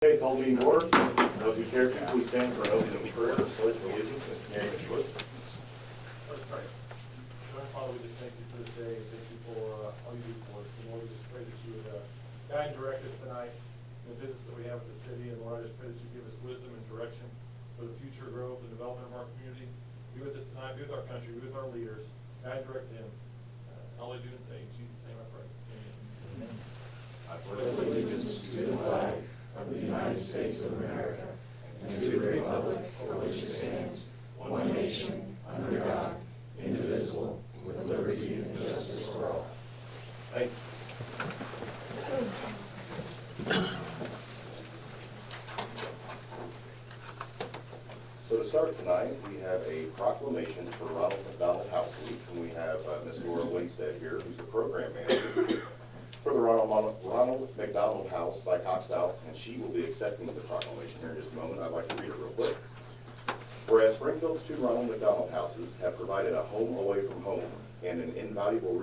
Okay, call the meeting to order. Those who care to please stand for an opening prayer or pledge of allegiance. Mr. Mary Mitchell. Let's pray. Lord Father, we just thank you for this day and thank you for all you do for us. And Lord, we just pray that you would guide and direct us tonight in the business that we have at the city. And Lord, I just pray that you give us wisdom and direction for the future growth and development of our community. Be with us tonight, be with our country, be with our leaders. Guide and direct him. All I do and say, in Jesus' name I pray. Amen. I pledge allegiance to the flag of the United States of America and to the republic for which it stands, one nation, under God, indivisible, with liberty and justice for all. Thank you. So to start tonight, we have a proclamation for Ronald McDonald House Week, and we have Ms. Laura Winstead here, who's the program manager for the Ronald McDonald House by Cox South, and she will be accepting the proclamation here in just a moment. I'd like to read it real quick. Whereas Springfield's two Ronald McDonald houses have provided a home away from home and an invaluable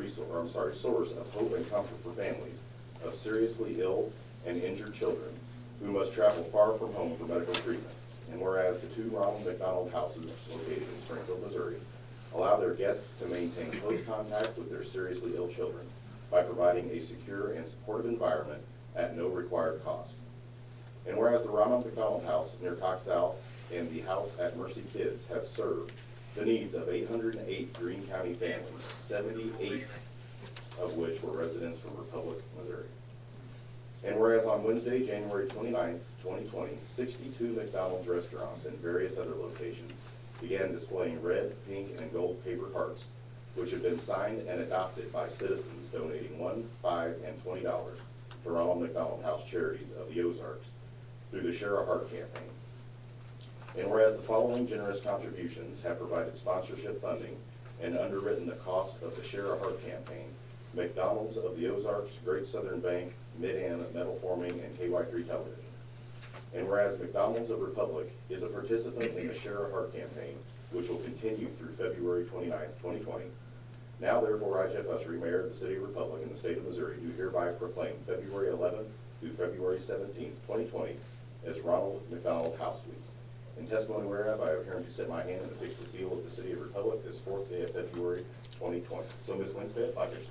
source of hope and comfort for families of seriously ill and injured children who must travel far from home for medical treatment. And whereas the two Ronald McDonald houses located in Springfield, Missouri, allow their guests to maintain close contact with their seriously ill children by providing a secure and supportive environment at no required cost. And whereas the Ronald McDonald House near Cox South and the House at Mercy Kids have served the needs of 808 Greene County families, 78 of which were residents from Republic, Missouri. And whereas on Wednesday, January 29th, 2020, 62 McDonald's restaurants and various other locations began displaying red, pink, and gold paper hearts, which have been signed and adopted by citizens donating $1, $5, and $20 to Ronald McDonald House Charities of the Ozarks through the Share a Heart campaign. And whereas the following generous contributions have provided sponsorship funding and underwritten the cost of the Share a Heart campaign, McDonald's of the Ozarks, Great Southern Bank, Mid-Am Metal Forming, and KY3 Television. And whereas McDonald's of Republic is a participant in the Share a Heart campaign, which will continue through February 29th, 2020. Now therefore, I, Jeff Usry, Mayor of the City of Republic in the state of Missouri, do hereby proclaim February 11th through February 17th, 2020 as Ronald McDonald House Week. In testimony whereof, I have hereunto set my hand and affix the seal of the City of Republic this 4th day of February 2020. So Ms. Winstead, if I could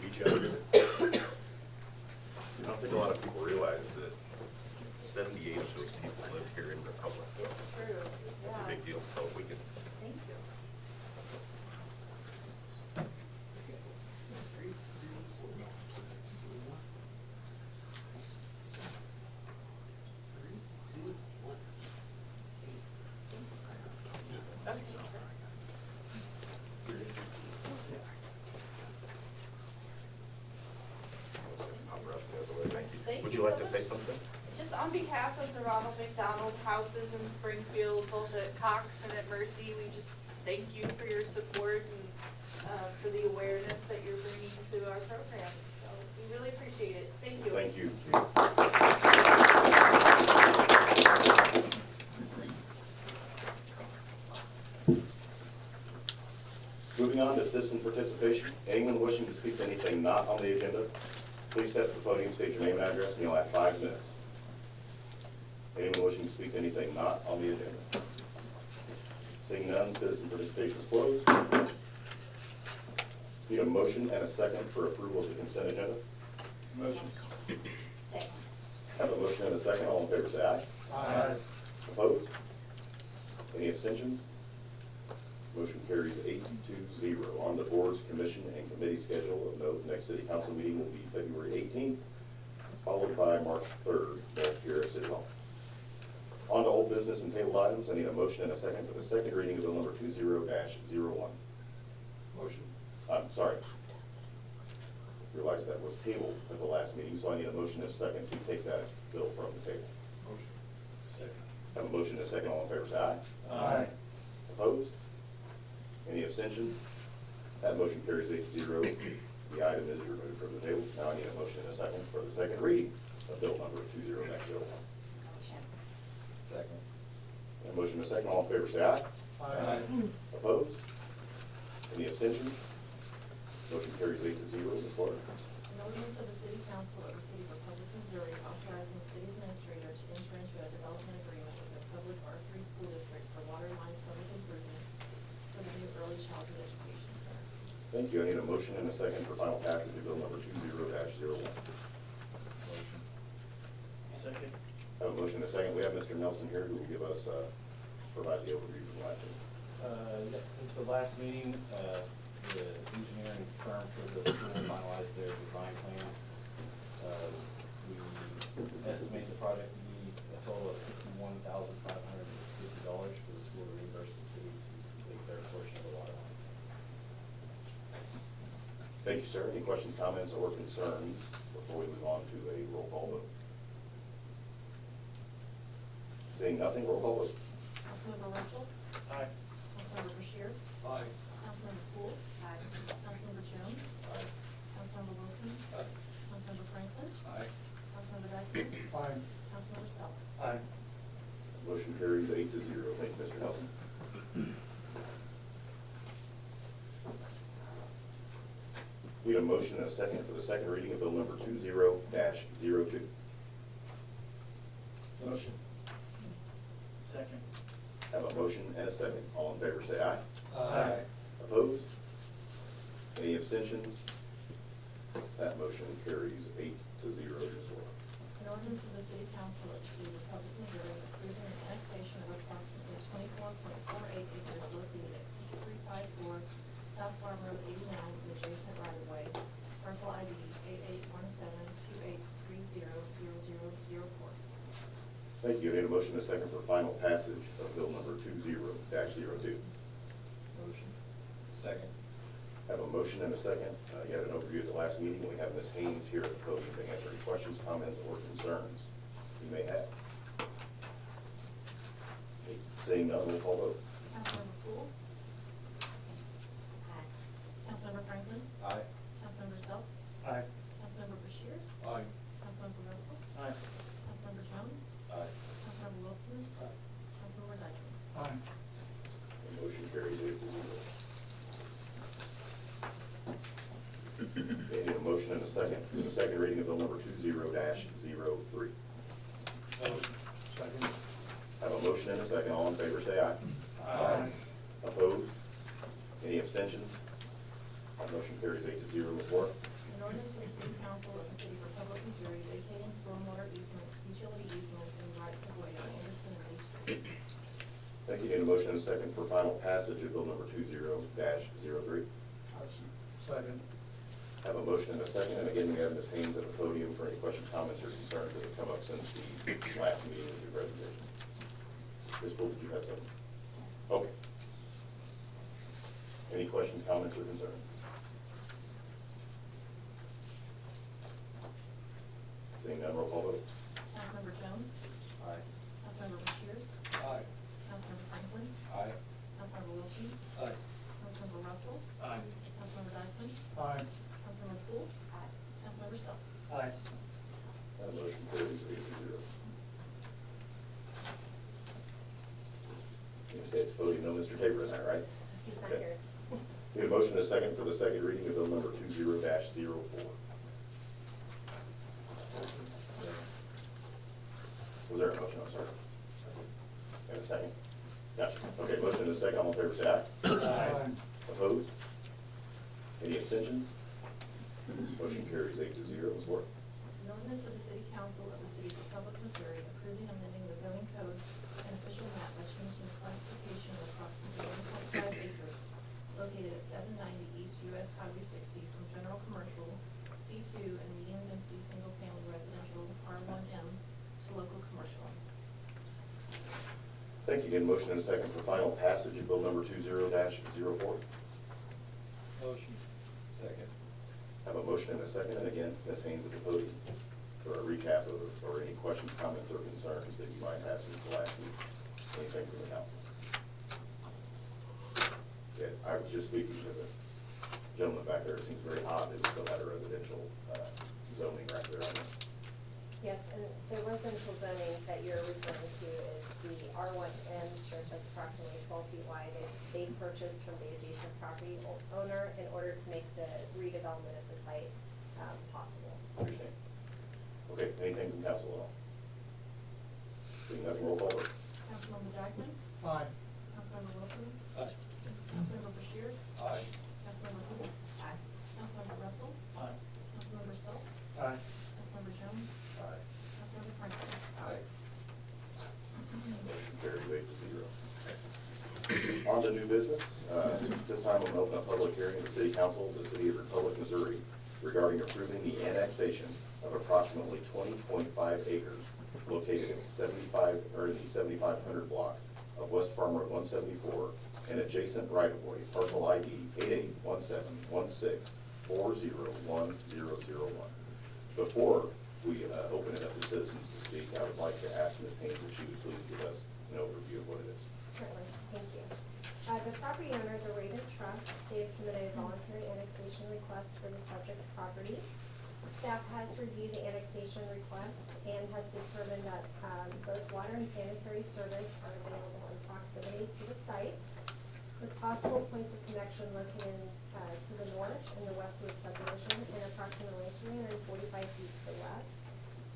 meet you up here. I don't think a lot of people realize that 78 of those people live here in Republic. It's true. That's a big deal. So if we could. Thank you. Thank Would you you like so to say much. something? Just on behalf of the Ronald McDonald houses in Springfield, both at Cox and at Mercy, we just thank you for your support and for the awareness that you're bringing to our program. So we really appreciate it. Thank you. Thank you. Moving on to citizen participation. Anyone wishing to speak to anything not on the agenda, please step to the podium, state your name and address, and you'll have 5 minutes. Anyone wishing to speak to anything not on the agenda? Seeing none, citizen participation is closed. Need a motion and a second for approval of the consent agenda. Motion. Have a motion and a second. All in favor say aye. Aye. Opposed? Any abstentions? Motion carries 8-0. On the board's commission and committee schedule of note, next city council meeting will be February 18th, followed by March 3rd, both here at City Hall. On to old business and tabled items. I need a motion and a second for the second reading of bill number 20-01. Motion. I'm sorry. Realized that was tabled at the last meeting, so I need a motion and a second to take that bill from the table. Motion. Second. Have a motion and a second. All in favor say aye. Aye. Opposed? Any abstentions? That motion carries 8-0. The item is removed from the table. Now I need a motion and a second for the second reading of bill number 20-01. Second. A motion and a second. All in favor say aye. Aye. Opposed? Any abstentions? Motion carries 8-0. Ms. Laura? No ordinance of the City Council of the City of Republic, Missouri, authorizing the city administrator to enter into a development agreement with the public R3 school district for water line public improvements for the new early childhood education center. Thank you. I need a motion and a second for final passage of bill number 20-01. Motion. Second. I have a motion and a second. We have Mr. Nelson here who will give us, provide the overview from last meeting. Yep, since the last meeting, the engineering firm for the school finalized their design plans. We estimate the project to be a total of $51,550 for the school to reimburse the city to complete their portion of the water line. Thank you, sir. Any questions, comments, or concerns before we move on to a roll call vote? Seeing nothing, roll call vote. Councilmember Russell? Aye. Councilmember Bashir? Aye. Councilmember Poole? Aye. Councilmember Jones? Aye. Councilmember Wilson? Aye. Councilmember Franklin? Aye. Councilmember Dyke? Aye. Councilmember Sell? Aye. Motion carries 8-0. Thank you, Mr. Nelson. Need a motion and a second for the second reading of bill number 20-02. Motion. Second. Have a motion and a second. All in favor, say aye. Aye. Opposed? Any abstentions? That motion carries 8-0 as well. An ordinance of the City Council of the City of Republic, Missouri, approving an annexation of approximately 24.48 acres located at 6354 South Farm Road 89, the adjacent right-of-way, parcel ID 881728300004. Thank you. I need a motion and a second for final passage of bill number 20-02. Motion. Second. Have a motion and a second. You had an overview at the last meeting. We have Ms. Haynes here at the podium to answer any questions, comments, or concerns you may have. Okay, seeing none, we'll call vote. Councilmember Poole? Aye. Councilmember Franklin? Aye. Councilmember Self? Aye. Councilmember Bashir? Aye. Councilmember Russell? Aye. Councilmember Jones? Aye. Councilmember Wilson? Aye. Councilmember Dyke? Aye. The motion carries 8-0. Okay, need a motion and a second for the second reading of bill number 20-03. Second. Have a motion and a second. All in favor, say aye. Aye. Opposed? Any abstentions? That motion carries 8-0. Ms. Moore? An ordinance of the City Council of the City of Republic, Missouri, vacating stormwater easements, utility easements, and rights of way on Anderson and Lee Street. Thank you. Need a motion and a second for final passage of bill number 20-03. Second. Have a motion and a second, and again, we have Ms. Haynes at the podium for any questions, comments, or concerns that have come up since the last meeting with your presentation. Ms. Poole, did you have something? Okay. Any questions, comments, or concerns? Seeing none, roll call vote. Councilmember Jones? Aye. Councilmember Bashir? Aye. Councilmember Franklin? Aye. Councilmember Wilson? Aye. Councilmember Russell? Aye. Councilmember Dyke? Aye. Councilmember Poole? Aye. Councilmember Self? Aye. That motion carries 8-0. You stay at the podium, no Mr. Tabor in there, right? He's not Okay. here. Need a motion and a second for the second reading of bill number 20-04. Was there a motion? I'm sorry. And a second? Gotcha. Okay, motion and a second. All in favor, say aye. Aye. Opposed? Any abstentions? Motion carries 8-0. Ms. Moore? An ordinance of the City Council of the City of Republic, Missouri, approving amending the zoning code and official map by changing the classification of approximately 1.5 acres located at 790 East US Highway 60 from general commercial, C2, and medium density single-family residential, R1M, to local commercial. Thank you. Need a motion and a second for final passage of bill number 20-04. Motion. Second. Have a motion and a second, and again, Ms. Haynes at the podium for a recap of, or any questions, comments, or concerns that you might have since the last meeting. Anything from the council? Yeah, I was just speaking to the gentleman back there. It seems very odd that we still had a residential zoning right there on it. Yes, and the residential zoning that you're referring to is the R1M strip that's approximately 12 feet wide. They purchased from the adjacent property owner in order to make the redevelopment of the site possible. Understand. Okay, anything from council at all? Seeing none, roll call vote. Councilmember Jackman. Aye. Councilmember Wilson. Aye. Councilmember Bashir. Aye. Councilmember Hood. Aye. Councilmember Russell. Aye. Councilmember Stoll. Aye. Councilmember Jones. Aye. Councilmember Franklin. Aye. Motion carries 8-0. On to new business. This time I'm opening a public hearing of the City Council of the City of Republic, Missouri regarding approving the annexation of approximately 20.5 acres located in 7500 block of West Farm Road 174 and adjacent right-of-way, parcel ID 881716401001. Before we open it up to citizens to speak, I would like to ask Ms. Haynes if she would please give us an overview of what it is. Certainly, thank you. The property owner, the Raven Trust, they have submitted a voluntary annexation request for the subject property. Staff has reviewed the annexation request and has determined that both water and sanitary service are available in proximity to the site, with possible points of connection located to the north in the Westwood subdivision and approximately 345 feet to the west,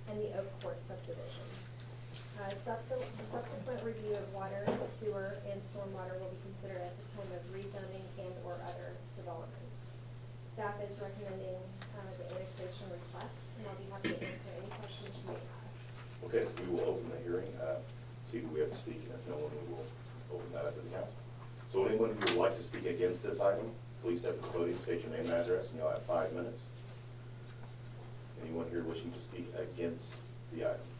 and the Oak Court subdivision. Subsequent review of water, sewer, and stormwater will be considered at the time of rezoning and/or other development. Staff is recommending the annexation request, and I'll be happy to answer any questions you may have. Okay, we will open the hearing, see who we have to speak, and if no one, we will open that up to the council. So anyone who would like to speak against this item, please step to the podium, state your name and address, and you'll have 5 minutes. Anyone here wishing to speak against the item?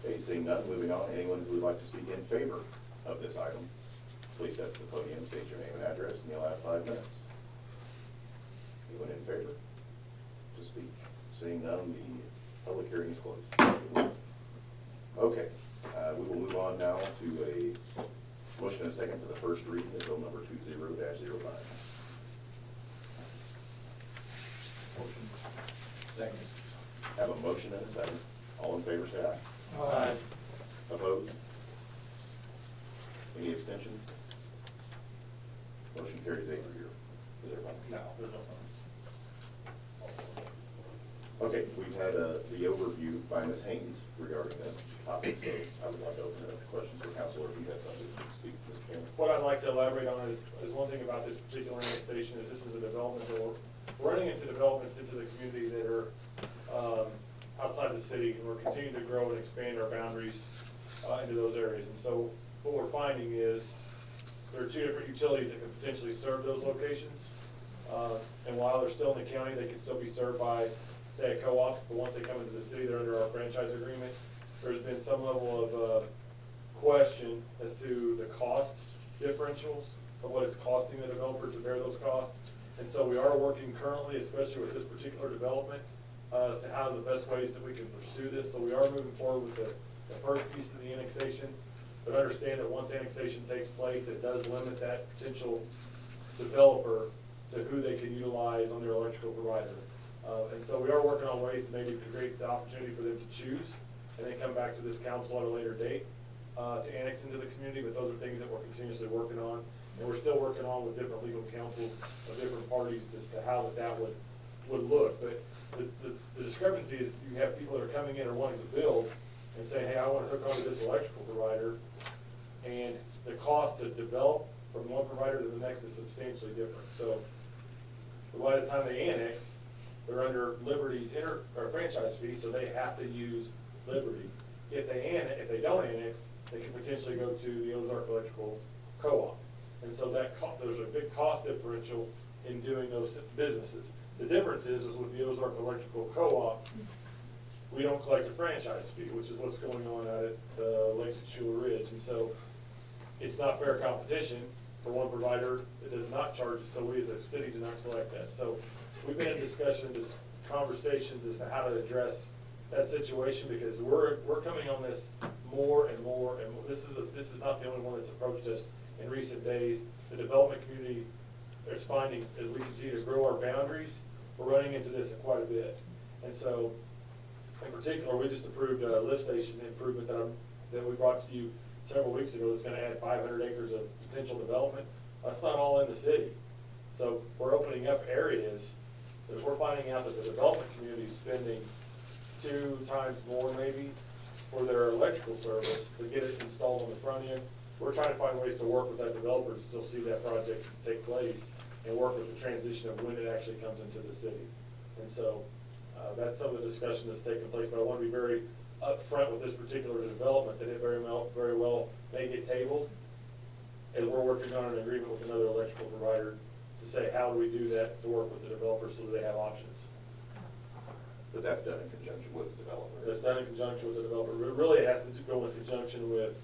Okay, seeing none, moving on. Anyone who would like to speak in favor of this item, please step to the podium, state your name and address, and you'll have 5 minutes. Anyone in favor to speak? Seeing none, the public hearing is closed. Okay, we will move on now to a motion and a second for the first reading of bill number 20-05. Motion. Second. Have a motion and a second. All in favor, say aye. Aye. Opposed? Any abstentions? Motion carries 8-0. Is everybody? No, there's no problem. Okay, we've had the overview by Ms. Haynes regarding this topic, so I would like to open it up to questions for council, or if you have something to speak, Ms. Cameron. What I'd like to elaborate on is one thing about this particular annexation is this is a development that we're running into developments into the community that are outside the city, and we're continuing to grow and expand our boundaries into those areas. And so what we're finding is there are 2 different utilities that can potentially serve those locations. And while they're still in the county, they can still be served by, say, a co-op, but once they come into the city, they're under our franchise agreement. There's been some level of question as to the cost differentials of what it's costing the developer to bear those costs. And so we are working currently, especially with this particular development, as to how the best ways that we can pursue this. So we are moving forward with the first piece of the annexation, but understand that once annexation takes place, it does limit that potential developer to who they can utilize on their electrical provider. And so we are working on ways to maybe create the opportunity for them to choose and then come back to this council at a later date to annex into the community, but those are things that we're continuously working on. And we're still working on with different legal counsels of different parties as to how that would look. But the discrepancy is you have people that are coming in or wanting to build and saying, hey, I want to hook onto this electrical provider, and the cost to develop from one provider to the next is substantially different. So by the time they annex, they're under Liberty's franchise fee, so they have to use Liberty. If they don't annex, they can potentially go to the Ozark Electrical Co-op. And so there's a big cost differential in doing those businesses. The difference is with the Ozark Electrical Co-op, we don't collect a franchise fee, which is what's going on out at Lakes at Shula Ridge. And so it's not fair competition for one provider that does not charge it, so we as a city do not collect that. So we've been in discussion, just conversations as to how to address that situation, because we're coming on this more and more, and this is not the only one that's approached us in recent days. The development community is finding, as we continue to grow our boundaries, we're running into this quite a bit. And so, in particular, we just approved a lift station improvement that we brought to you several weeks ago that's going to add 500 acres of potential development. That's not all in the city. So we're opening up areas But if we're finding out that the development community is spending 2 times more maybe for their electrical service to get it installed on the front end, we're trying to find ways to work with that developer to still see that project take place and work with the transition of when it actually comes into the city. And so, that's some of the discussion that's taking place, but I want to be very upfront with this particular development, that it very well may get tabled, as we're working on an agreement with another electrical provider to say, how do we do that to work with the developer so that they have options? But that's done in conjunction with the developer. That's done in conjunction with the developer. But really, it has to go in conjunction with,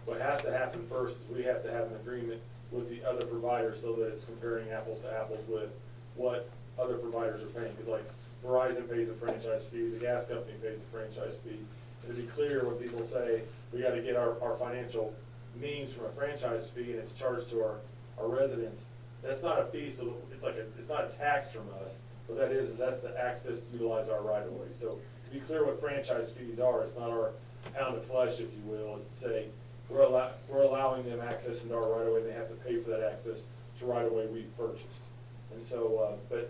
what has to happen first is we have to have an agreement with the other provider so that it's comparing apples to apples with what other providers are paying. Because like Verizon pays a franchise fee, the gas company pays a franchise fee. And to be clear, when people say, we gotta get our financial means from a franchise fee and it's charged to our residents, that's not a fee, so it's not a tax from us. What that is that's the access to utilize our right of way. So to be clear what franchise fees are, it's not our pound of flesh, if you will. It's to say, we're allowing them access into our right of way, they have to pay for that access to right of way we've purchased. And so, but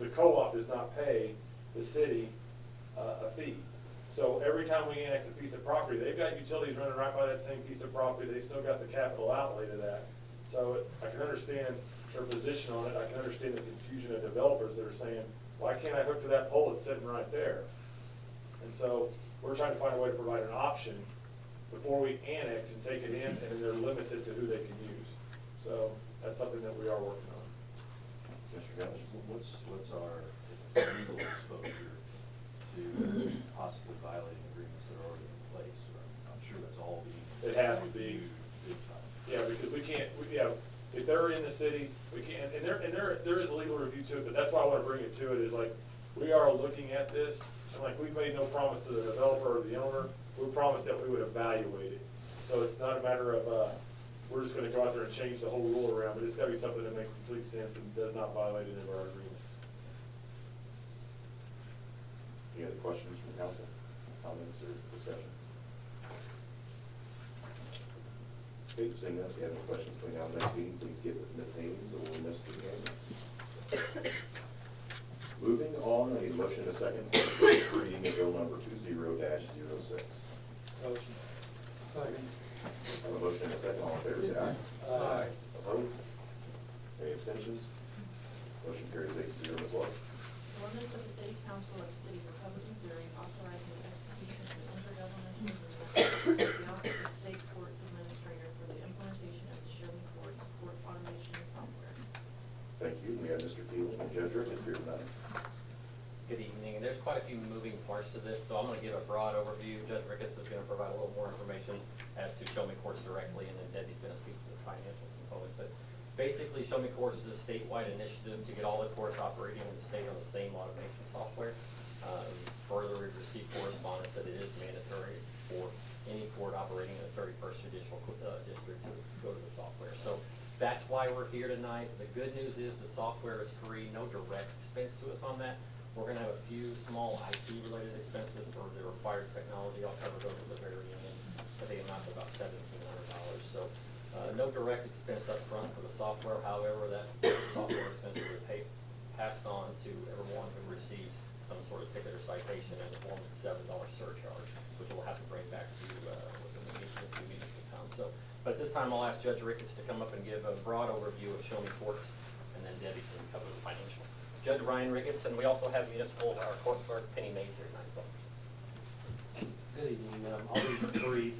the co-op does not pay the city a fee. So every time we annex a piece of property, they've got utilities running right by that same piece of property, they've still got the capital outlay to that. So I can understand their position on it, I can understand the confusion of developers that are saying, why can't I hook to that pole that's sitting right there? And so we're trying to find a way to provide an option before we annex and take it in, and then they're limited to who they can use. So that's something that we are working on. Mr. Jones? What's our legal exposure to possibly violating agreements that are already in place? I'm sure that's all being. It has to be. Big time. Yeah, because we can't, if they're in the city, we can't, and there is a legal review to it, but that's why I wanna bring it to it, is like, we are looking at this, and like, we made no promise to the developer or the owner, we promised that we would evaluate it. So it's not a matter of, we're just gonna go out there and change the whole rule around, but it's gotta be something that makes complete sense and does not violate any of our agreements. Any other questions from council, comments, or discussion? Okay, seeing none, if you have any questions between now and next meeting, please get with Ms. Haynes or Mr. Gaines. Moving on, a motion and a second for the first reading of bill number 20-06. Motion. Second. I have a motion and a second, all in favor, say aye. Aye. Opposed? Any abstentions? Motion carries 8-0, Ms. Love. Ordinance of the City Council of the City of Republic, Missouri, authorizing the execution of an intergovernmental agreement with the Office of State Courts Administrator for the implementation of the Shelby Courts Court Automation Software. Thank you. We have Mr. Thielen and Judge Ricketts here tonight. Good evening, and there's quite a few moving parts to this, so I'm gonna give a broad overview. Judge Ricketts is gonna provide a little more information as to Show Me Courts directly, and then Debbie's gonna speak to the financial component. But basically, Show Me Courts is a statewide initiative to get all the courts operating in the state on the same automation software. Further, we've received correspondence that it is mandatory for any court operating in the 31st Judicial District to go to the software. So that's why we're here tonight. The good news is the software is free, no direct expense to us on that. We're gonna have a few small IT-related expenses for the required technology. I'll cover those at the very end, but they amount to about $1,700. So no direct expense up front for the software. However, that software expense will be passed on to everyone who receives some sort of ticket or citation in the form of a $7 surcharge, which we'll have to bring back to you within the meeting, a few meetings to come. So, but at this time, I'll ask Judge Ricketts to come up and give a broad overview of Show Me Courts, and then Debbie can cover the financial. Judge Ryan Ricketts, and we also have municipal, our court clerk Penny Mays here tonight as well. Good evening. I'll be brief.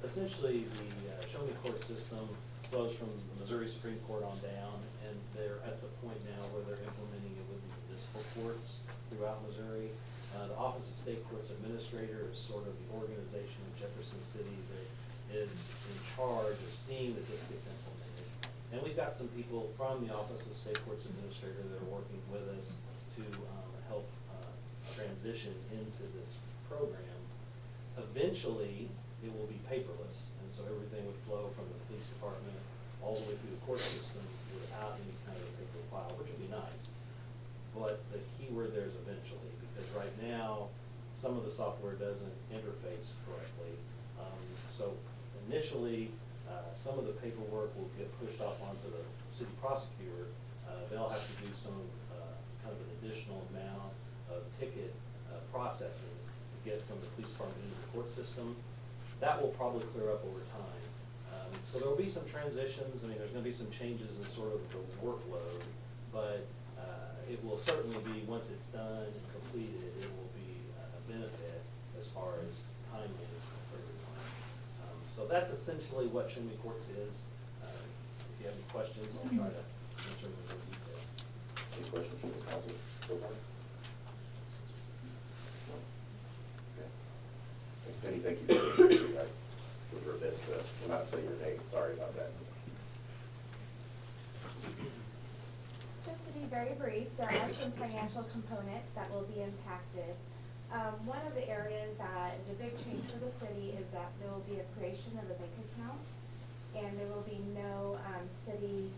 Essentially, the Show Me Court system flows from the Missouri Supreme Court on down, and they're at the point now where they're implementing it with the municipal courts throughout Missouri. The Office of State Courts Administrator is sort of the organization in Jefferson City that is in charge of seeing that this gets implemented. And we've got some people from the Office of State Courts Administrator that are working with us to help transition into this program. Eventually, it will be paperless, and so everything would flow from the police department all the way through the court system without any kind of paper file, which would be nice. But the key word there is eventually, because right now, some of the software doesn't interface correctly. So initially, some of the paperwork will get pushed off onto the city prosecutor. They'll have to do some kind of an additional amount of ticket processing to get from the police department into the court system. That will probably clear up over time. So there will be some transitions. I mean, there's going to be some changes in sort of the workload, but it will certainly be, once it's done and completed, it will be a benefit as far as time management for everyone. So that's essentially what Show Me Courts is. If you have any questions, I'll try to answer them in more detail. Any questions from the council so far? No? Okay. Penny, thank you for that. We're remiss to not say your name. Sorry about that. Just to be very brief, there are some financial components that will be impacted. One of the areas that is a big change for the city is that there will be a creation of a bank account, and there will be no city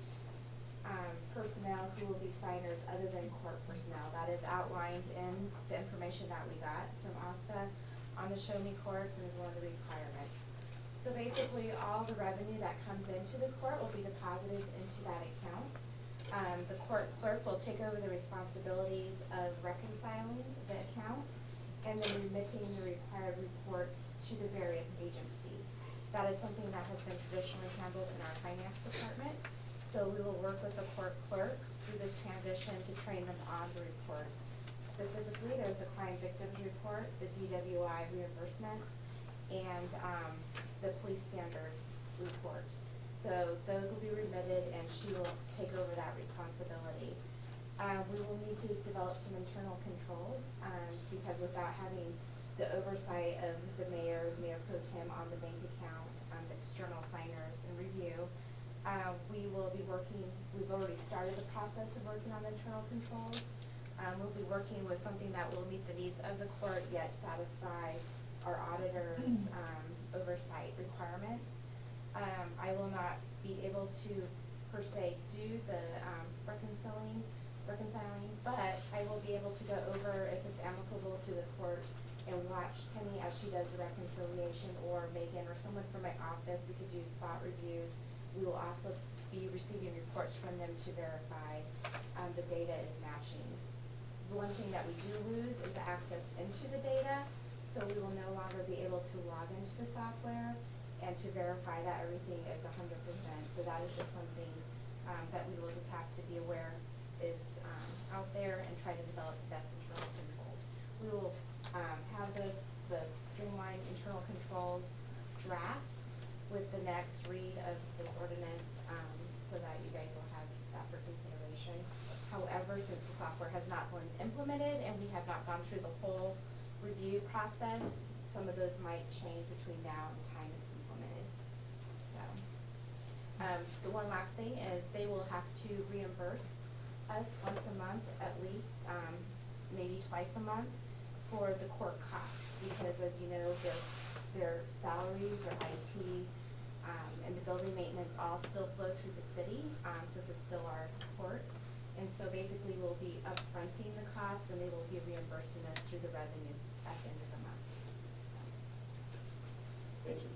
personnel who will be signers other than court personnel. That is outlined in the information that we got from OSTA on the Show Me Courts and is one of the requirements. So basically, all the revenue that comes into the court will be deposited into that account. The court clerk will take over the responsibilities of reconciling the account and then remitting the required reports to the various agencies. That is something that has been traditionally handled in our finance department. So we will work with the court clerk through this transition to train them on the reports. Specifically, there's the crime victims report, the DWI reimbursements, and the police standard report. So those will be remitted and she will take over that responsibility. We will need to develop some internal controls because without having the oversight of the mayor pro tem on the bank account, the external signers and review, we will be working, we've already started the process of working on internal controls. We'll be working with something that will meet the needs of the court yet satisfy our auditors' oversight requirements. I will not be able to per se do the reconciling, but I will be able to go over if it's amicable to the court and watch Penny as she does the reconciliation, or Megan or someone from my office. We could do spot reviews. We will also be receiving reports from them to verify the data is matching. The one thing that we do lose is the access into the data, so we will no longer be able to log into the software and to verify that everything is 100%. So that is just something that we will just have to be aware is out there and try to develop the best internal controls. We will have the streamlined internal controls draft with the next read of this ordinance so that you guys will have that for consideration. However, since the software has not been implemented and we have not gone through the whole review process, some of those might change between now and the time it's implemented. So, the one last thing is they will have to reimburse us once a month at least, maybe twice a month for the court costs, because as you know, their salaries, their IT, and the building maintenance all still flow through the city, since it's still our court. And so basically we'll be upfronting the costs and they will be reimbursing us through the revenue at the end of the month. So. Thank you.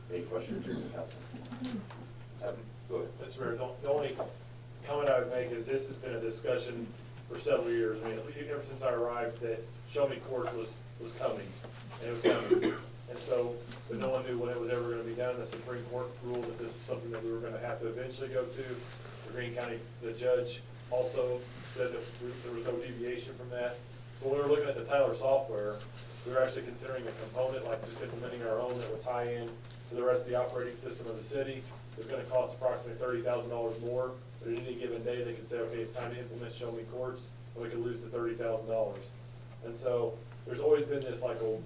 Any questions from the council? Go ahead. Mr. Mayor, the only comment I would make is this has been a discussion for several years. I mean, ever since I arrived, that Show Me Courts was coming, and it was coming. And so, but no one knew when it was ever gonna be done. The Supreme Court ruled that this was something that we were gonna have to eventually go to. The Greene County, the judge also said that there was no deviation from that. So when we were looking at the Tyler software, we were actually considering a component like just implementing our own that would tie in to the rest of the operating system of the city. It's gonna cost approximately $30,000 more, but at any given day, they could say, okay, it's time to implement Show Me Courts, and we could lose the $30,000. And so, there's always been this like, oh,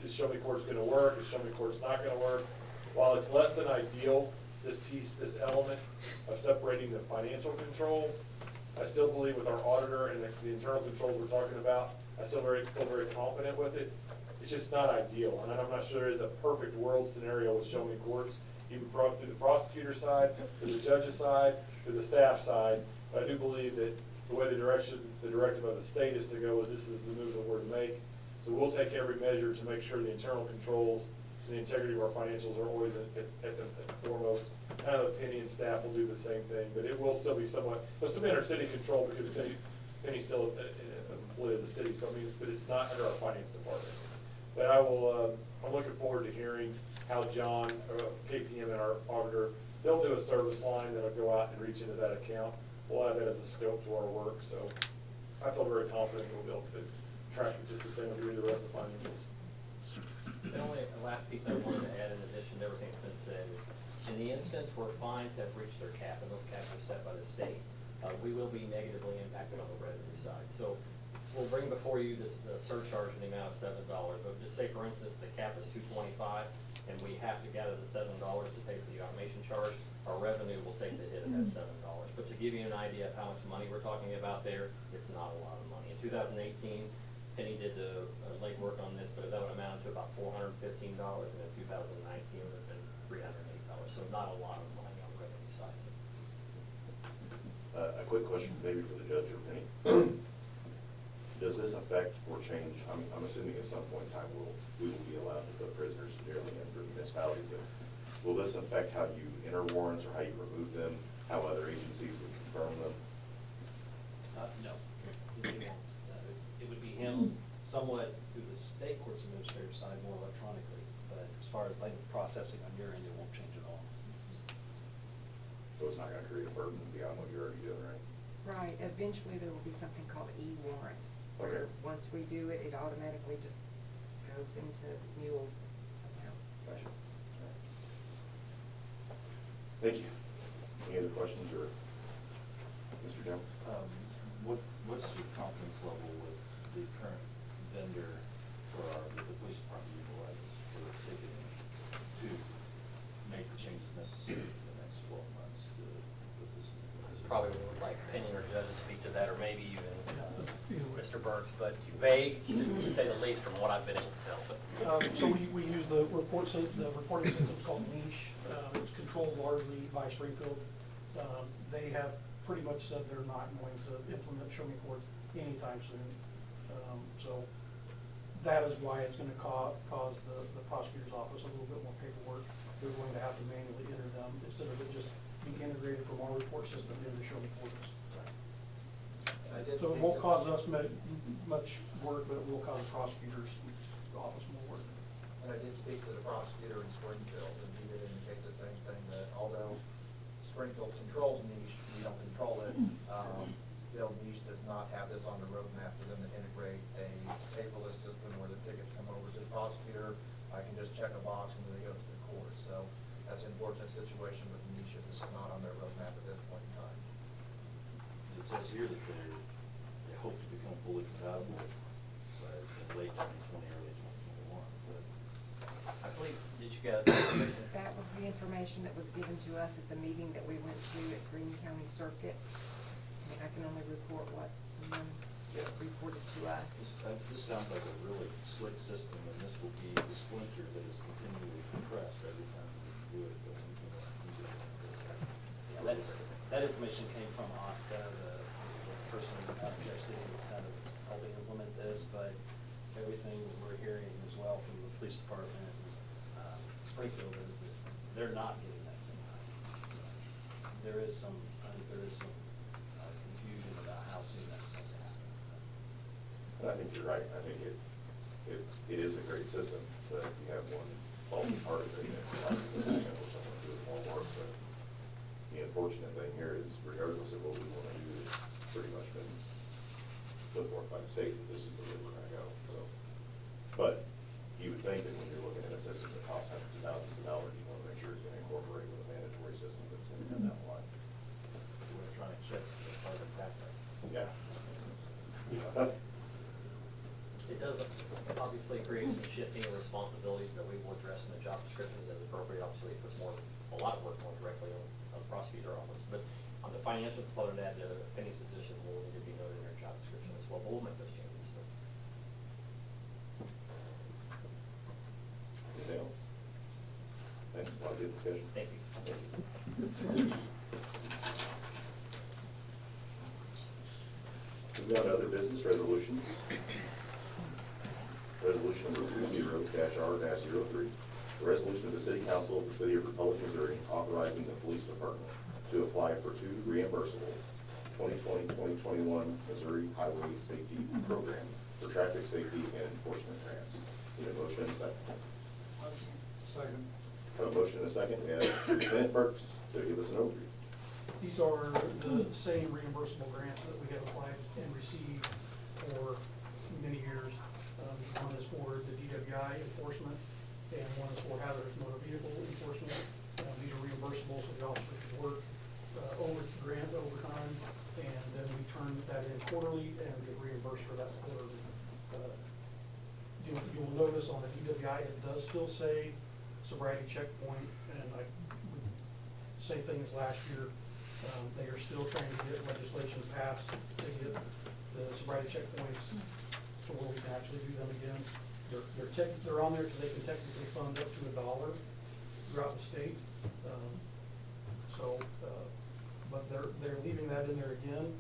is Show Me Courts gonna work? Is Show Me Courts not gonna work? While it's less than ideal, this element of separating the financial control, I still believe with our auditor and the internal controls we're talking about, I still feel very confident with it. It's just not ideal, and I'm not sure there is a perfect world scenario with Show Me Courts, even through the prosecutor side, through the judge's side, through the staff side. But I do believe that the way the directive of the state is to go is this is the move that we're to make. So we'll take every measure to make sure the internal controls and the integrity of our financials are always at the foremost. Kind of the Penny and staff will do the same thing, but it will still be somewhat, it'll still be under city control because Penny's still an employee of the city, so I mean, but it's not under our finance department. But I will, I'm looking forward to hearing how John, KPM and our auditor, they'll do a service line that'll go out and reach into that account. We'll add that as a scope to our work, so I feel very confident we'll be able to track it just the same as we do the rest of the financials. The only last piece I wanted to add in addition to everything that's been said is, in the instance where fines have reached their cap, and those caps are set by the state, we will be negatively impacted on the revenue side. So we'll bring before you this surcharge in the amount of $7, but just say, for instance, the cap is $225, and we have to gather the $7 to pay for the automation charge, our revenue will take the hit of that $7. But to give you an idea of how much money we're talking about there, it's not a lot of money. In 2018, Penny did the legwork on this, but that would amount to about $415, and in 2019 it would have been $308. So not a lot of money on the revenue side. A quick question maybe for the judge or Penny. Does this affect or change, I'm assuming at some point in time we will be allowed to put prisoners generally in for municipalities, but will this affect how you enter warrants or how you remove them, how other agencies would confirm them? No, it won't. It would be handled somewhat through the state courts administrative side more electronically, but as far as like processing on your end, it won't change at all. So it's not gonna create a burden beyond what you're already doing, right? Right, eventually there will be something called e-warrant. Okay. Once we do it, it automatically just goes into mules somehow. Gotcha. All right. Thank you. Any other questions or, Mr. Jones? What's your confidence level with the current vendor for the police department utilizes for ticketing to make the changes necessary in the next 12 months to put this in place? Probably would like Penny or Judge to speak to that, or maybe even Mr. Burks, but vague, to say the least, from what I've been able to tell. So we use the reporting system called Niche. It's controlled largely by Springfield. They have pretty much said they're not going to implement Show Me Court anytime soon. So that is why it's going to cause the prosecutor's office a little bit more paperwork. They're going to have to manually enter them instead of it just being integrated from our report system into Show Me Court. So it won't cause us much work, but it will cause the prosecutor's office more work. And I did speak to the prosecutor in Springfield, and he did indicate the same thing, that although Springfield controls Niche, we don't control it, still Niche does not have this on the roadmap for them to integrate a paperless system where the tickets come over to the prosecutor. I can just check a box and then they go to the court. So that's an unfortunate situation with Niche, if it's not on their roadmap at this point in time. It says here that they hope to become fully compatible by late 2020, early 2021. I believe, did you get information? That was the information that was given to us at the meeting that we went to at Greene County Circuit. I mean, I can only report what someone reported to us. This sounds like a really slick system, and this will be the splinter that is continually compressed every time we do it. Yeah, that information came from Asta, the person out in Jeff City that's kind of helping implement this, but everything that we're hearing as well from the police department, Springfield, is that they're not getting that same height. So there is some confusion about how soon that's going to happen. And I think you're right. I think it is a great system, but if you have one faulty part of it, then you're not going to or someone doing more work. But the unfortunate thing here is, regardless of what we want to do, it's pretty much been put forth by the state that this is the way we're going to go. So, but you would think that when you're looking at a system that costs hundreds of thousands of dollars, you want to make sure it's going to incorporate with a mandatory system that's going to come down the line. Electronic check is part of that. Yeah. It does obviously create some shifting of responsibilities that we will address in the job descriptions as appropriate. Obviously, it puts a lot of work more directly on the prosecutor office. But on the financial component of that, Penny's position will need to be noted in our job description as well. But we'll make those changes. So. Anything else? Thanks. A lot of good discussion. Thank you. Moving on to other business resolutions. Resolution number 20-R-03. The resolution of the City Council of the City of Republic, Missouri, authorizing the police department to apply for 2 reimbursable 2020-2021 Missouri Highway Safety Program for traffic safety and enforcement grants. Need a motion and a second. Second. Have a motion and a second. We have Lieutenant Burks to give us an overview. These are the same reimbursable grants that we have applied and received for many years. One is for the DWI enforcement, and one is for hazardous motor vehicle enforcement. These are reimbursable, so the officers can work over the grant overtime, and then we turn that in quarterly and get reimbursed for that quarterly. You will notice on the DWI, it does still say sobriety checkpoint, and same thing as last year. They are still trying to get legislation passed to get the sobriety checkpoints to where we can actually do them again. They're on there because they can technically fund up to $1 throughout the state. But they're leaving that in there again.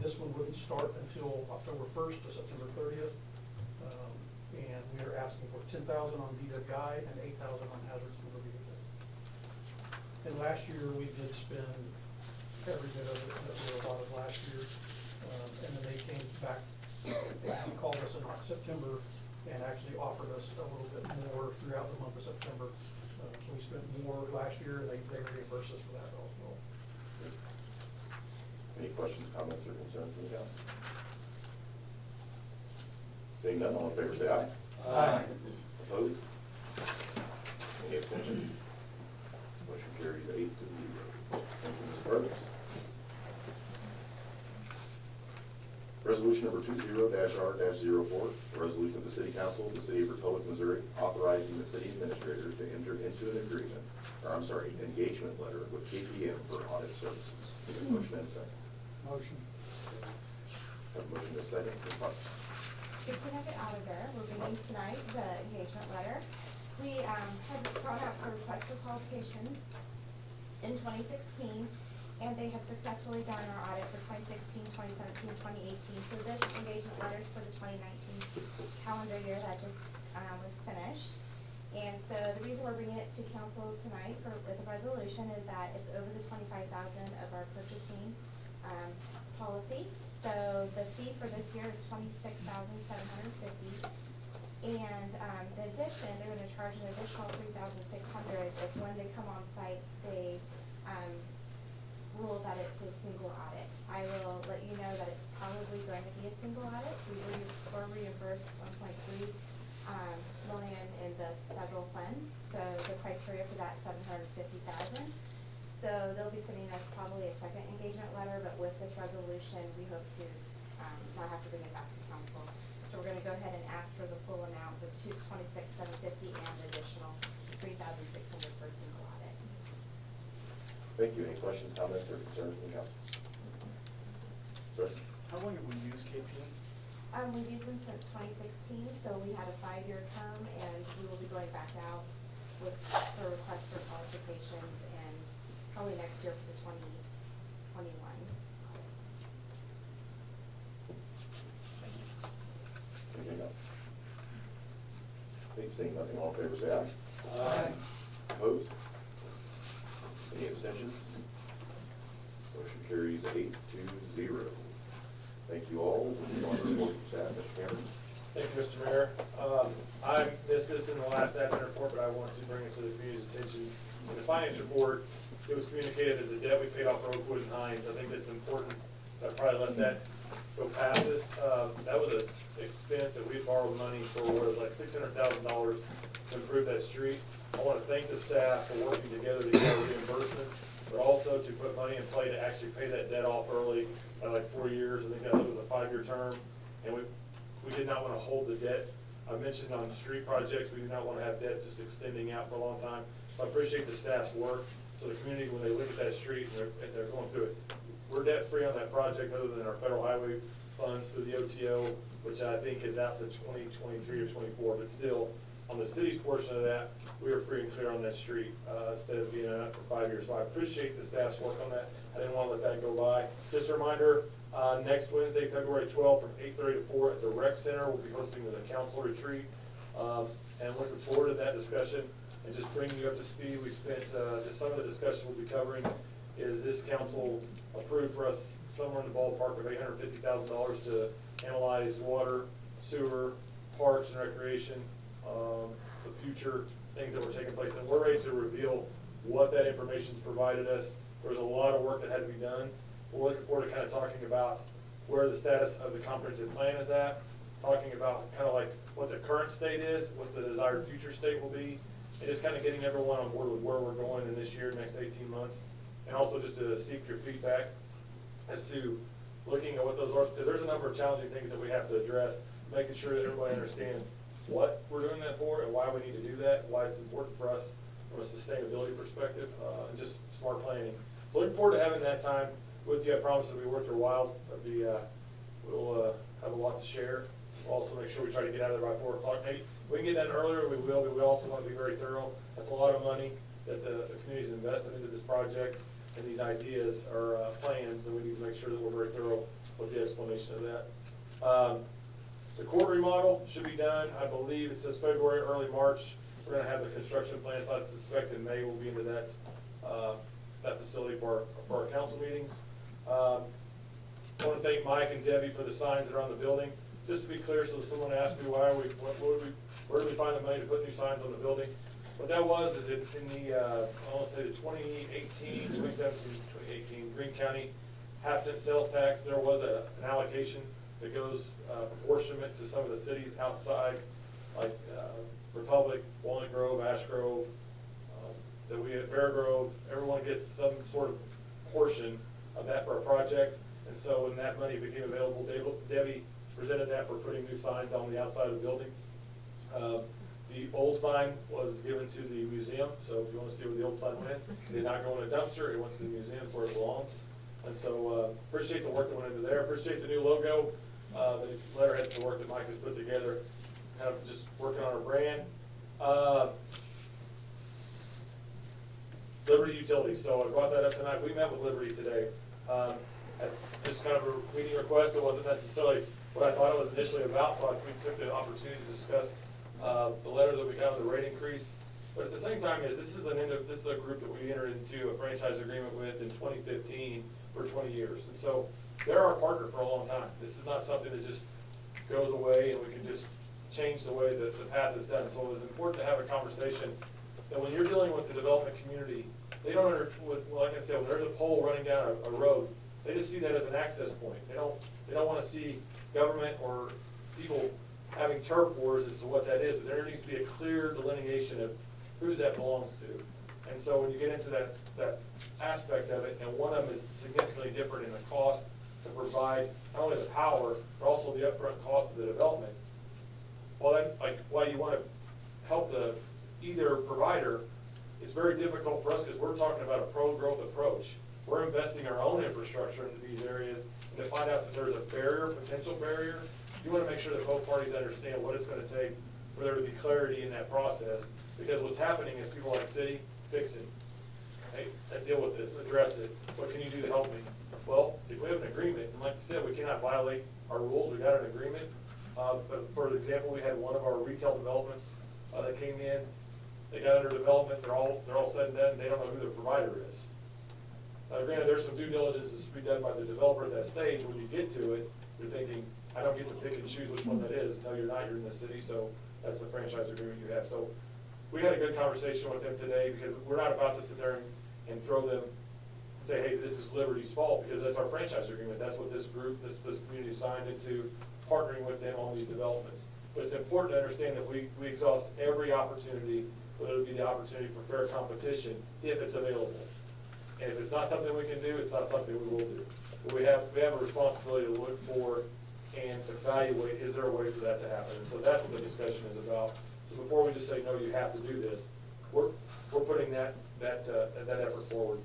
This one wouldn't start until October 1st to September 30th. And we are asking for $10,000 on DWI and $8,000 on hazardous motor vehicle. And last year, we did spend every bit of it that we were allotted last year. And then they came back and called us in September and actually offered us a little bit more throughout the month of September. So we spent more last year, and they reimbursed us for that also. Any questions, comments, or concerns from the council? Seeing none, all in favor say aye. Aye. Opposed? Any abstentions? Motion carries 8-0. Thank you, Ms. Burks. Resolution number 20-R-04, a resolution of the City Council of the City of Republic, Missouri, authorizing the city administrator to enter into an engagement letter with KPM for audit services. Need a motion and a second. Motion. Have a motion and a second. Ms. Parks. Speaking of the auditor, we're bringing tonight the engagement letter. We had gone out for request for qualifications in 2016, and they have successfully done our audit for 2016, 2017, 2018. So this engagement letter is for the 2019 calendar year that just was finished. And so the reason we're bringing it to council tonight with a resolution is that it's over the $25,000 of our purchasing policy. So the fee for this year is $26,750. And in addition, they're going to charge an additional $3,600 if when they come on site, they rule that it's a single audit. I will let you know that it's probably going to be a single audit. We're reimbursed $1.3 million in the federal funds. So the criteria for that $750,000. So they'll be sending us probably a second engagement letter, but with this resolution, we hope to not have to bring it back to council. So we're going to go ahead and ask for the full amount, the $26,750 and additional $3,600 for a single audit. Thank you. Any questions, comments, or concerns from the council? Sir? How long have we used KPM? We've used them since 2016, so we had a 5-year term, and we will be going back out for requests for qualifications, and probably next year for the 2021 audit. Anything else? Seeing nothing, all in favor say aye. Aye. Opposed? Any abstentions? Motion carries 8-0. Thank you all. Moving on to reports from staff. Mr. Cameron. Thank you, Mr. Mayor. I missed this in the last admin report, but I wanted to bring it to the community's attention. In the finance report, it was communicated that the debt we paid off Oakwood and Hines, I think that's important. I probably let that go past us. That was an expense that we had borrowed money for, what was like $600,000 to improve that street. I want to thank the staff for working together to get our reimbursements, but also to put money in play to actually pay that debt off early by like 4 years. I think that was a 5-year term, and we did not want to hold the debt. I mentioned on street projects, we do not want to have debt just extending out for a long time. So I appreciate the staff's work. So the community, when they look at that street and they're going through it, we're debt-free on that project other than our federal highway funds through the OTO, which I think is out to 2023 or 24, but still, on the city's portion of that, we are free and clear on that street, instead of being out for 5 years. So I appreciate the staff's work on that. I didn't want to let that go by. Just a reminder, next Wednesday, February 12th, from 8:30 to 4 at the Rec Center, we'll be hosting the council retreat. And looking forward to that discussion and just bringing you up to speed. We spent, just some of the discussion we'll be covering is this council approved for us somewhere in the ballpark of $850,000 to analyze water, sewer, parks and recreation, the future things that were taking place. And we're ready to reveal what that information's provided us. There was a lot of work that had to be done. We're looking forward to kind of talking about where the status of the comprehensive plan is at, talking about kind of like what the current state is, what the desired future state will be, and just kind of getting everyone on board with where we're going in this year, next 18 months. And also just to seek your feedback as to looking at what those are, because there's a number of challenging things that we have to address, making sure that everybody understands what we're doing that for and why we need to do that, why it's important for us from a sustainability perspective, and just smart planning. So looking forward to having that time with you. I promise it'll be worth your while. We'll have a lot to share. We'll also make sure we try to get out of there by 4 o'clock. Maybe we can get done earlier, we will, but we also want to be very thorough. That's a lot of money that the community's invested into this project, and these ideas are plans, and we need to make sure that we're very thorough with the explanation of that. The court remodel should be done, I believe it says February, early March. We're gonna have the construction plan, so I suspect in May we'll be into that, that facility for our council meetings. I want to thank Mike and Debbie for the signs that are on the building. Just to be clear, so someone asked me where do we find the money to put new signs on the building? What that was is in the, I want to say the 2017, Greene County half-cent sales tax, there was an allocation that goes proportionate to some of the cities outside, like Republic, Walnut Grove, Ash Grove, that we at Bear Grove, everyone gets some sort of portion of that for a project. And so when that money became available, Debbie presented that for putting new signs on the outside of the building. The old sign was given to the museum, so if you want to see where the old sign went, it did not go in a dumpster, it went to the museum where it belongs. And so appreciate the work that went into there, appreciate the new logo, the letterhead, the work that Mike has put together, kind of just working on our brand. Liberty Utilities, so I brought that up tonight. We met with Liberty today. Just kind of a meeting request. It wasn't necessarily what I thought it was initially about, so we took the opportunity to discuss the letter that we got on the rate increase. But at the same time, this is a group that we entered into a franchise agreement with in 2015 for 20 years. And so they're our partner for a long time. This is not something that just goes away and we can just change the way that the path is done. So it was important to have a conversation that when you're dealing with the development community, they don't like I said, when there's a pole running down a road, they just see that as an access point. They don't want to see government or people having turf wars as to what that is. But there needs to be a clear delineation of whose that belongs to. And so when you get into that aspect of it, and one of them is significantly different in the cost to provide not only the power, but also the upfront cost of the development. While you want to help either provider, it's very difficult for us because we're talking about a pro-growth approach. We're investing our own infrastructure into these areas, and to find out that there's a potential barrier, you want to make sure that both parties understand what it's going to take for there to be clarity in that process. Because what's happening is people like, city, fix it. Hey, deal with this, address it. What can you do to help me? Well, if we have an agreement, and like you said, we cannot violate our rules, we got an agreement. But for example, we had one of our retail developments that came in. They got under development, they're all said and done, they don't know who their provider is. Granted, there's some due diligence that's to be done by the developer at that stage. When you get to it, you're thinking, I don't get to pick and choose which one that is. No, you're not, you're in the city, so that's the franchise agreement you have. So we had a good conversation with them today because we're not about to sit there and throw them, say, hey, this is Liberty's fault, because that's our franchise agreement. That's what this group, this community signed into, partnering with them on these developments. But it's important to understand that we exhaust every opportunity, whether it be the opportunity for fair competition, if it's available. And if it's not something we can do, it's not something we will do. But we have a responsibility to look for and evaluate, is there a way for that to happen? And so that's what the discussion is about. So before we just say, no, you have to do this, we're putting that effort forward.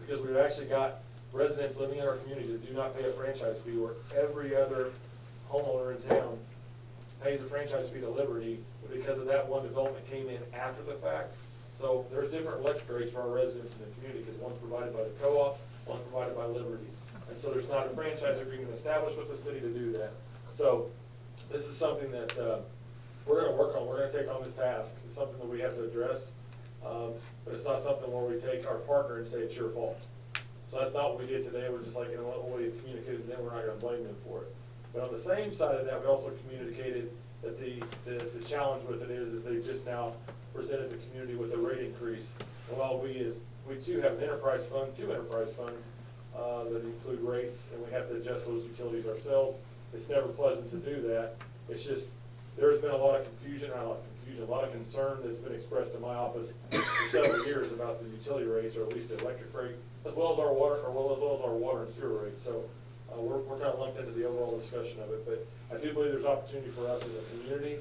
Because we've actually got residents living in our community that do not pay a franchise fee, where every other homeowner in town pays a franchise fee to Liberty, but because of that one development came in after the fact. So there's different electric rates for our residents in the community, because one's provided by the co-op, one's provided by Liberty. And so there's not a franchise agreement established with the city to do that. So this is something that we're going to work on. We're going to take on this task. It's something that we have to address, but it's not something where we take our partner and say it's your fault. So that's not what we did today, we're just like, you know what, we communicated to them, we're not gonna blame them for it. But on the same side of that, we also communicated that the challenge with it is they just now presented the community with a rate increase. And while we too have an enterprise fund, two enterprise funds, that include rates, and we have to adjust those utilities ourselves, it's never pleasant to do that. It's just, there's been a lot of confusion, not a lot of confusion, a lot of concern that's been expressed in my office for several years about the utility rates, or at least the electric rate, as well as our water, as well as our water and sewer rates. So, we're kind of lumped into the overall discussion of it, but I do believe there's opportunity for us as a community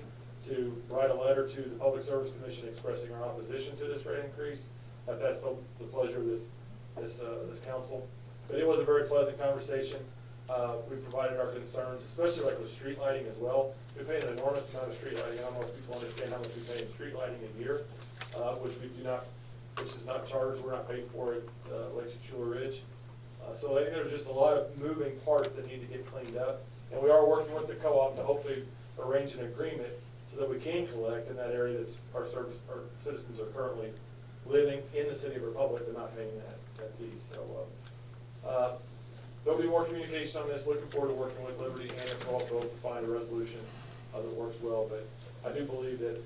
to write a letter to the Public Service Commission expressing our opposition to this rate increase. That's the pleasure of this council. But it was a very pleasant conversation. We provided our concerns, especially like with street lighting as well. We pay an enormous amount of street lighting. I don't know if people understand how much we pay in street lighting a year, which is not charged. We're not paid for it, Lake Chula Ridge. So I think there's just a lot of moving parts that need to get cleaned up. And we are working with the co-op to hopefully arrange an agreement so that we can collect in that area that our citizens are currently living in the city of Republic but not paying that fee. So there'll be more communication on this. Looking forward to working with Liberty and the co-op to find a resolution that works well. But I do believe that,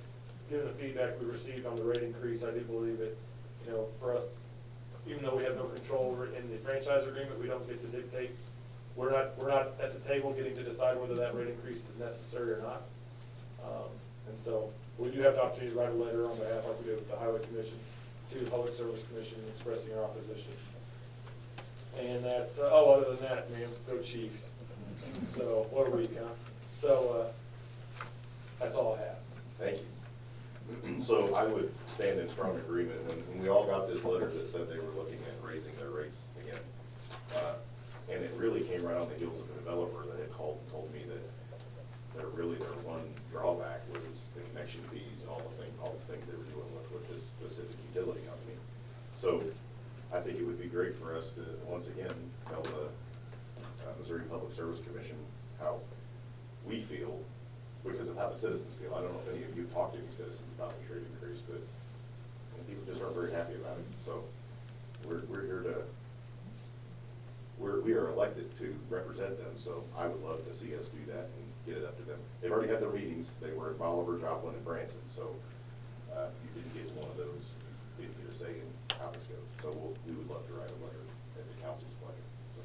given the feedback we received on the rate increase, I do believe that, you know, for us, even though we have no control over it in the franchise agreement, we don't get to dictate. We're not at the table getting to decide whether that rate increase is necessary or not. And so we do have the opportunity to write a letter on behalf, like we did with the Highway Commission, to the Public Service Commission expressing our opposition. And that's, other than that, man, go Chiefs. So what a week, huh? So that's all I have. Thank you. So I would stand in strong agreement, when we all got this letter that said they were looking at raising their rates again. And it really came right on the heels of a developer that had called and told me that their one drawback was the connection fees and all the things they were doing with this specific utility company. So I think it would be great for us to, once again, tell the Missouri Public Service Commission how we feel because of how the citizens feel. I don't know if any of you talked to any citizens about the rate increase, but people just aren't very happy about it. So we're here to, we are elected to represent them, so I would love to see us do that and get it up to them. They've already had their meetings. They were at Bolivar, Joplin, and Branson, so you didn't get one of those, you didn't get a say in how this goes. So we would love to write a letter at the council's pleasure. So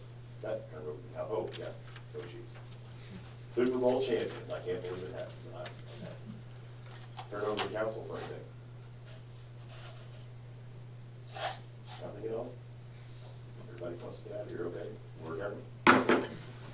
that turned over now. Oh, yeah, go Chiefs. Super Bowl champions. I can't believe it happened. Turn over to the council for anything. Nothing at all? Everybody wants to get out of here, okay? We're adjourned.